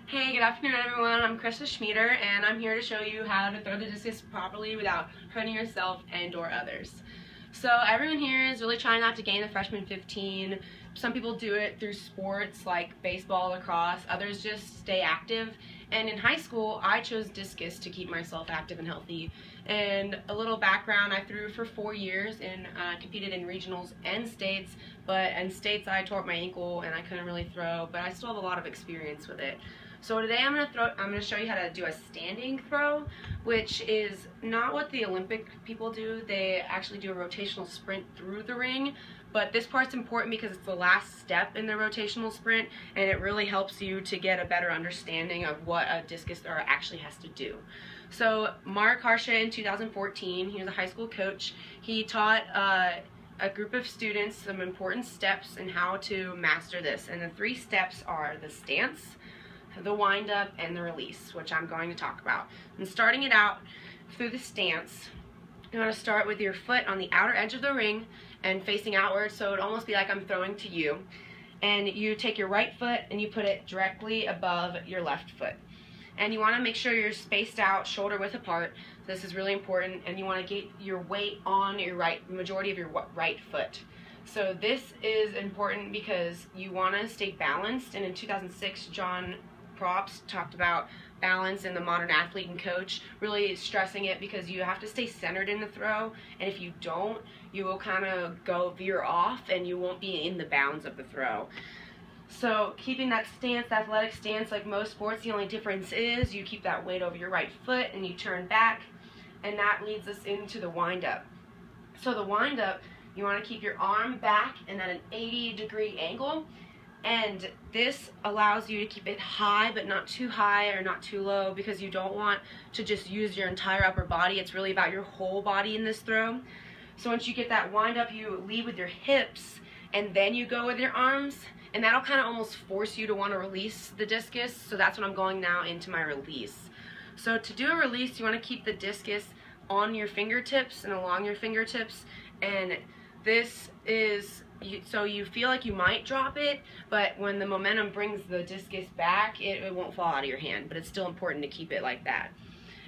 Hey, good afternoon everyone. I'm Krista Schmieder and I'm here to show you how to throw the discus properly without hurting yourself and or others. So everyone here is really trying not to gain the freshman 15. Some people do it through sports like baseball, lacrosse, others just stay active. And in high school, I chose discus to keep myself active and healthy. And a little background, I threw for 4 years and competed in regionals and states, but in states I tore up my ankle and I couldn't really throw, but I still have a lot of experience with it. So today I'm going to show you how to do a standing throw, which is not what the Olympic people do. They actually do a rotational sprint through the ring, but this part's important because it's the last step in the rotational sprint and it really helps you to get a better understanding of what a discus thrower actually has to do. So Mark Harsha in 2014, he was a high school coach. He taught a group of students some important steps in how to master this, and the 3 steps are the stance, the wind up, and the release, which I'm going to talk about. And starting it out through the stance, you want to start with your foot on the outer edge of the ring and facing outward, so it'd almost be like I'm throwing to you. And you take your right foot and you put it directly above your left foot. And you want to make sure you're spaced out, shoulder width apart. This is really important, and you want to get your weight on your majority of your right foot. So this is important because you want to stay balanced, and in 2006, John Props talked about balance in the modern athlete and coach, really stressing it because you have to stay centered in the throw, and if you don't, you will kind of veer off and you won't be in the bounds of the throw. So keeping that stance, athletic stance, like most sports, the only difference is you keep that weight over your right foot and you turn back, and that leads us into the wind up. So the wind up, you want to keep your arm back and at an 80-degree angle, and this allows you to keep it high but not too high or not too low, because you don't want to just use your entire upper body. It's really about your whole body in this throw. So once you get that wind up, you lead with your hips and then you go with your arms, and that'll kind of almost force you to want to release the discus. So that's what I'm going now into my release. So to do a release, you want to keep the discus on your fingertips and along your fingertips, and this is so you feel like you might drop it, but when the momentum brings the discus back, it won't fall out of your hand, but it's still important to keep it like that.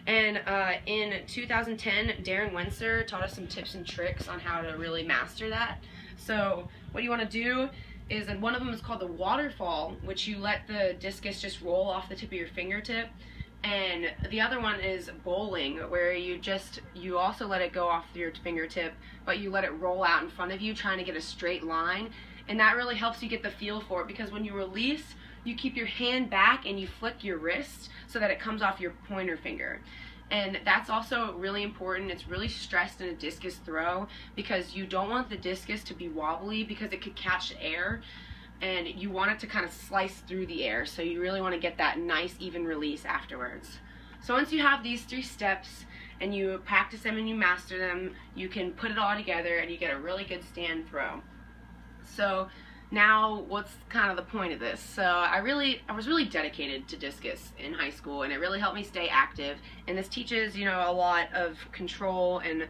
And in 2010, Darren Wenser taught us some tips and tricks on how to really master that. So what you want to do is, and one of them is called the waterfall, which you let the discus just roll off the tip of your fingertip. And the other one is bowling, where you also let it go off your fingertip, but you let it roll out in front of you, trying to get a straight line. And that really helps you get the feel for it, because when you release, you keep your hand back and you flick your wrist so that it comes off your pointer finger. And that's also really important. It's really stressed in a discus throw because you don't want the discus to be wobbly, because it could catch air, and you want it to kind of slice through the air, so you really want to get that nice even release afterwards. So once you have these 3 steps and you practice them and you master them, you can put it all together and you get a really good stand throw. So now what's kind of the point of this? So I was really dedicated to discus in high school, and it really helped me stay active, and this teaches, you know, a lot of control and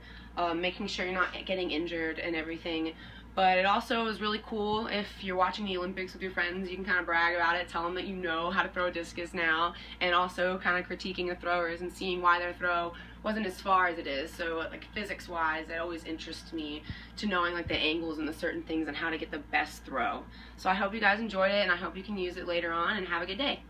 making sure you're not getting injured and everything. But it also is really cool if you're watching the Olympics with your friends. You can kind of brag about it, tell them that you know how to throw a discus now, and also kind of critiquing the throwers and seeing why their throw wasn't as far as it is. So like physics-wise, it always interests me to knowing like the angles and the certain things and how to get the best throw. So I hope you guys enjoyed it, and I hope you can use it later on, and have a good day.